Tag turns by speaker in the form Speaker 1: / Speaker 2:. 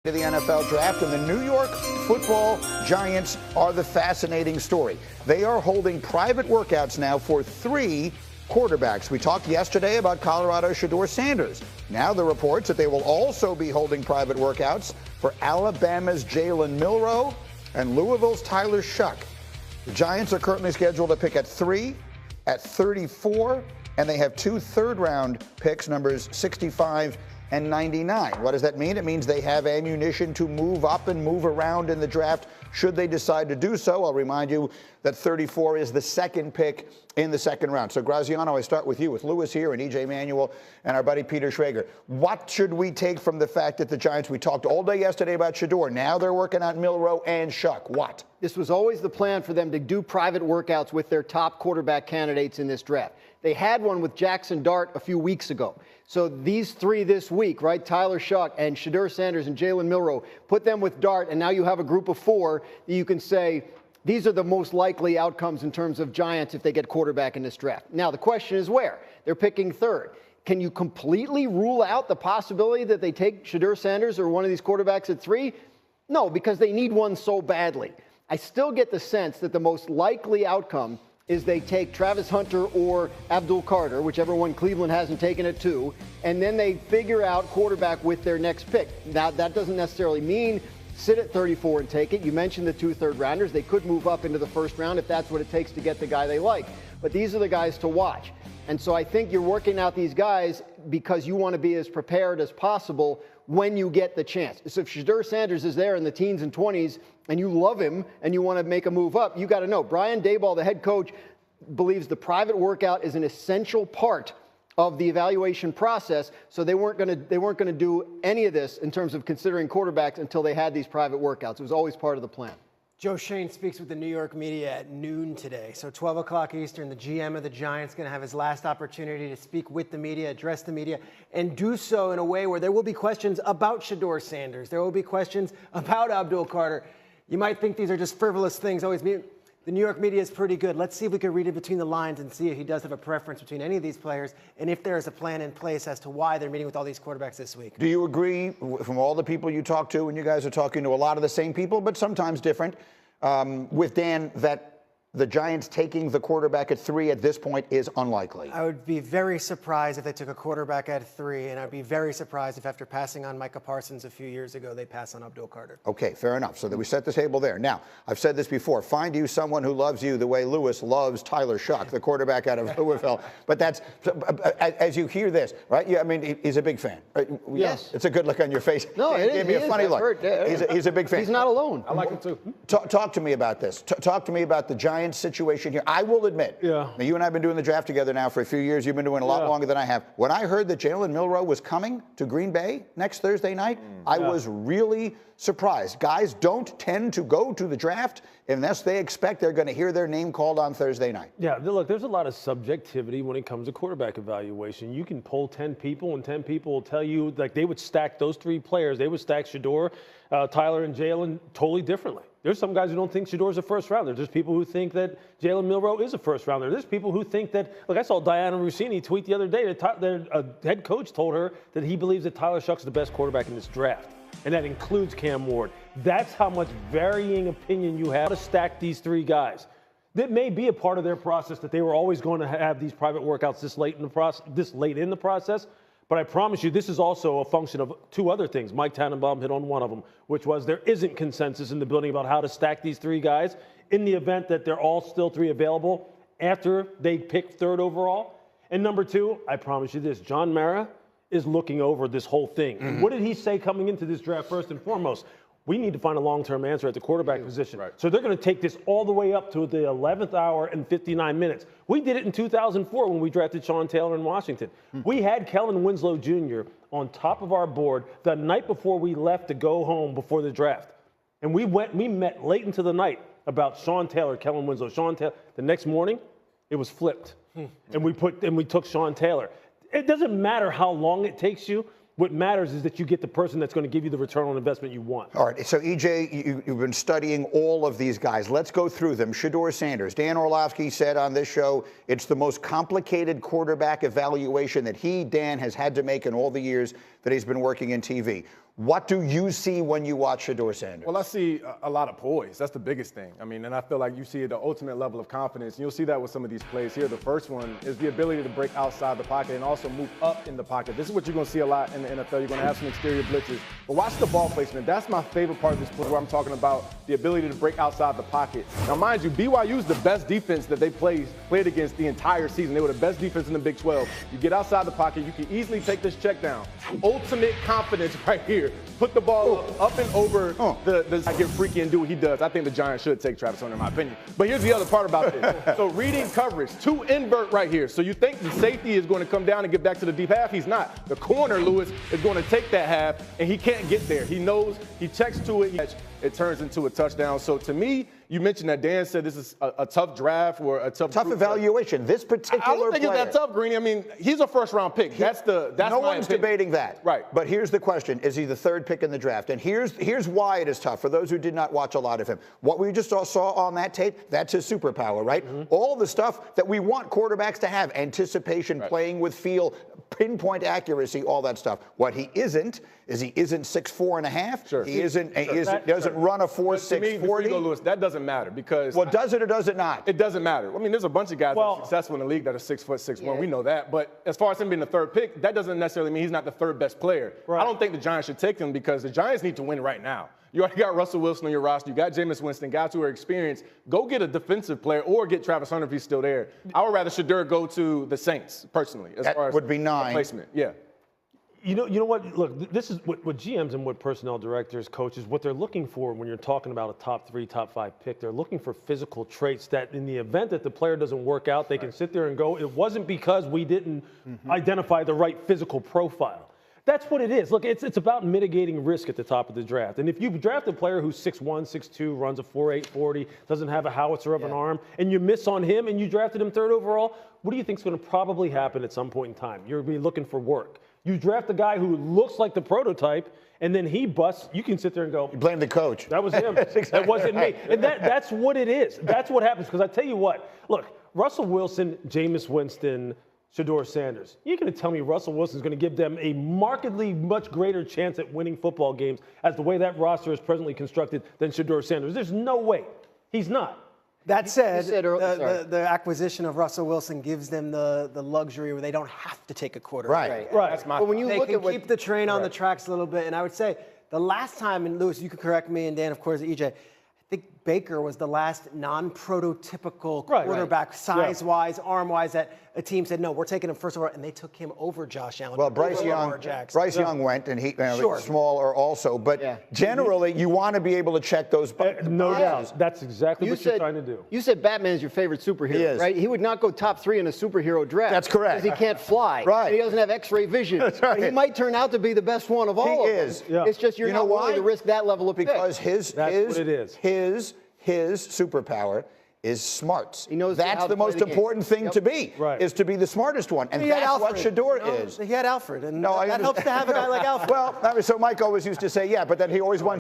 Speaker 1: To the NFL draft, and the New York Football Giants are the fascinating story. They are holding private workouts now for 3 quarterbacks. We talked yesterday about Colorado's Shedeur Sanders. Now the reports that they will also be holding private workouts for Alabama's Jalen Milroe and Louisville's Tyler Shough. The Giants are currently scheduled to pick at 3, at 34, and they have 2 third-round picks, numbers 65 and 99. What does that mean? It means they have ammunition to move up and move around in the draft should they decide to do so. I'll remind you that 34 is the second pick in the second round. So, Graziano, I start with you, with Lewis here and EJ Manuel and our buddy Peter Schrager. What should we take from the fact that the Giants, we talked all day yesterday about Shedeur, now they're working on Milroe and Shough. What?
Speaker 2: This was always the plan for them to do private workouts with their top quarterback candidates in this draft. They had one with Jackson Dart a few weeks ago. So these 3 this week, right, Tyler Shough and Shedeur Sanders and Jalen Milroe, put them with Dart, and now you have a group of 4 that you can say, these are the most likely outcomes in terms of Giants if they get quarterback in this draft. Now, the question is where? They're picking 3rd. Can you completely rule out the possibility that they take Shedeur Sanders or one of these quarterbacks at 3? No, because they need one so badly. I still get the sense that the most likely outcome is they take Travis Hunter or Abdul Carter, whichever one Cleveland hasn't taken at 2, and then they figure out quarterback with their next pick. Now, that doesn't necessarily mean sit at 34 and take it. You mentioned the 2 third-rounders. They could move up into the first round if that's what it takes to get the guy they like. But these are the guys to watch. And so I think you're working out these guys because you want to be as prepared as possible when you get the chance. So if Shedeur Sanders is there in the teens and 20s and you love him and you want to make a move up, you got to know. Brian Daboll, the head coach, believes the private workout is an essential part of the evaluation process. So they weren't going to do any of this in terms of considering quarterbacks until they had these private workouts. It was always part of the plan.
Speaker 3: Joe Schoen speaks with the New York media at noon today. So 12 o'clock Eastern, the GM of the Giants going to have his last opportunity to speak with the media, address the media, and do so in a way where there will be questions about Shedeur Sanders. There will be questions about Abdul Carter. You might think these are just frivolous things. The New York media is pretty good. Let's see if we can read it between the lines and see if he does have a preference between any of these players and if there is a plan in place as to why they're meeting with all these quarterbacks this week.
Speaker 1: Do you agree, from all the people you talk to, and you guys are talking to a lot of the same people, but sometimes different, with Dan, that the Giants taking the quarterback at 3 at this point is unlikely?
Speaker 3: I would be very surprised if they took a quarterback at 3, and I'd be very surprised if after passing on Micah Parsons a few years ago, they pass on Abdul Carter.
Speaker 1: Okay, fair enough. So that we set the table there. Now, I've said this before. Find you someone who loves you the way Lewis loves Tyler Shough, the quarterback out of Louisville. But that's, as you hear this, right? Yeah, I mean, he's a big fan. Right?
Speaker 2: Yes.
Speaker 1: It's a good look on your face.
Speaker 2: No, it
Speaker 1: gave me a funny look. He's a big fan.
Speaker 2: He's not alone.
Speaker 4: I like him too.
Speaker 1: Talk to me about this. Talk to me about the Giants situation here. I will admit, now you and I have been doing the draft together now for a few years. You've been doing a lot longer than I have. When I heard that Jalen Milroe was coming to Green Bay next Thursday night, I was really surprised. Guys don't tend to go to the draft unless they expect they're going to hear their name called on Thursday night.
Speaker 4: Yeah, look, there's a lot of subjectivity when it comes to quarterback evaluation. You can poll 10 people, and 10 people will tell you, like, they would stack those 3 players. They would stack Shedeur, Tyler, and Jalen totally differently. There's some guys who don't think Shedeur's a first rounder. There's people who think that Jalen Milroe is a first rounder. There's people who think that, look, I saw Diana Rossini tweet the other day that a head coach told her that he believes that Tyler Shough is the best quarterback in this draft. And that includes Cam Ward. That's how much varying opinion you have to stack these 3 guys. That may be a part of their process that they were always going to have these private workouts this late in the process. But I promise you, this is also a function of 2 other things. Mike Tannenbaum hit on one of them, which was there isn't consensus in the building about how to stack these 3 guys in the event that they're all still 3 available after they pick 3rd overall. And number 2, I promise you this, John Mara is looking over this whole thing. What did he say coming into this draft first and foremost? We need to find a long-term answer at the quarterback position. Right. So they're going to take this all the way up to the 11th hour and 59 minutes. We did it in 2004 when we drafted Sean Taylor in Washington. We had Kellen Winslow Jr. on top of our board the night before we left to go home before the draft. And we met late into the night about Sean Taylor, Kellen Winslow, Sean Taylor. The next morning, it was flipped. And we took Sean Taylor. It doesn't matter how long it takes you. What matters is that you get the person that's going to give you the return on investment you want.
Speaker 1: All right, so EJ, you've been studying all of these guys. Let's go through them. Shedeur Sanders. Dan Orlovsky said on this show it's the most complicated quarterback evaluation that Dan has had to make in all the years that he's been working in TV. What do you see when you watch Shedeur Sander?
Speaker 5: Well, I see a lot of poise. That's the biggest thing. I mean, and I feel like you see the ultimate level of confidence. And you'll see that with some of these plays here. The first one is the ability to break outside the pocket and also move up in the pocket. This is what you're going to see a lot in the NFL. You're going to have some exterior blitzes. But watch the ball placement. That's my favorite part of this play, where I'm talking about the ability to break outside the pocket. Now, mind you, BYU's the best defense that they played against the entire season. They were the best defense in the Big 12. You get outside the pocket, you can easily take this check down. Ultimate confidence right here. Put the ball up and over I get freaky and do what he does. I think the Giants should take Travis Hunter, in my opinion. But here's the other part about this. So reading coverage, 2 invert right here. So you think the safety is going to come down and get back to the deep half? He's not. The corner, Lewis, is going to take that half, and he can't get there. He knows, he checks to it, it turns into a touchdown. So to me, you mentioned that Dan said this is a tough draft or a tough
Speaker 1: evaluation. This particular
Speaker 5: I don't think
Speaker 1: player,
Speaker 5: it's that tough, Greeny. I mean, he's a first-round pick. That's
Speaker 1: no one's debating that.
Speaker 5: Right.
Speaker 1: But here's the question. Is he the 3rd pick in the draft? And here's why it is tough for those who did not watch a lot of him. What we just saw on that tape, that's his superpower, right? All the stuff that we want quarterbacks to have, anticipation, playing with feel, pinpoint accuracy, all that stuff. What he isn't is he isn't 6'4.5".
Speaker 5: Sure.
Speaker 1: He doesn't run a 4.6 40.
Speaker 5: Lewis, that doesn't matter because
Speaker 1: Does it or does it not?
Speaker 5: It doesn't matter. I mean, there's a bunch of guys that are successful in the league that are 6'6'1". We know that. But as far as him being the 3rd pick, that doesn't necessarily mean he's not the 3rd best player. Right. I don't think the Giants should take him because the Giants need to win right now. You already got Russell Wilson on your roster. You got Jameis Winston, guys who are experienced. Go get a defensive player or get Travis Hunter if he's still there. I would rather Shedeur go to the Saints, personally, as far as
Speaker 1: would be 9.
Speaker 5: Placement. Yeah.
Speaker 4: You know what? Look, this is what GMs and what personnel directors, coaches, what they're looking for when you're talking about a top 3, top 5 pick. They're looking for physical traits that in the event that the player doesn't work out, they can sit there and go, it wasn't because we didn't identify the right physical profile. That's what it is. Look, it's about mitigating risk at the top of the draft. And if you draft a player who's 6'1", 6'2", runs a 4.8 40, doesn't have a howitzer of an arm, and you miss on him and you drafted him 3rd overall, what do you think is going to probably happen at some point in time? You're going to be looking for work. You draft a guy who looks like the prototype, and then he busts. You can sit there and go,
Speaker 1: you blame the coach.
Speaker 4: That was him. That wasn't me. And that's what it is. That's what happens. Because I tell you what, look, Russell Wilson, Jameis Winston, Shedeur Sanders. You're going to tell me Russell Wilson's going to give them a markedly much greater chance at winning football games as the way that roster is presently constructed than Shedeur Sanders. There's no way. He's not.
Speaker 3: That said, the acquisition of Russell Wilson gives them the luxury where they don't have to take a quarterback.
Speaker 1: Right.
Speaker 5: That's my
Speaker 3: But when you look at keep the train on the tracks a little bit, and I would say the last time, and Lewis, you could correct me, and Dan, of course, EJ, I think Baker was the last non-prototypical quarterback, size-wise, arm-wise, that a team said, no, we're taking him first overall, and they took him over Josh Allen.
Speaker 1: Well, Bryce Young went, and he smaller also. But generally, you want to be able to check those boxes.
Speaker 4: No doubt. That's exactly what you're trying to do.
Speaker 2: You said Batman is your favorite superhero, right? He would not go top 3 in a superhero draft.
Speaker 1: That's correct.
Speaker 2: Because he can't fly.
Speaker 1: Right.
Speaker 2: And he doesn't have X-ray vision.
Speaker 1: That's right.
Speaker 2: But he might turn out to be the best one of all of them.
Speaker 1: He is.
Speaker 4: Yeah.
Speaker 2: It's just you're not willing to risk that level of pick.
Speaker 1: Because
Speaker 4: that's what it is.
Speaker 1: His superpower is smarts.
Speaker 2: He knows
Speaker 1: that's the most important thing to be, is to be the smartest one. And that's what Shedeur is.
Speaker 3: He had Alfred, and that helps to have a guy like Alfred.
Speaker 1: Well, so Mike always used to say, yeah, but then he always won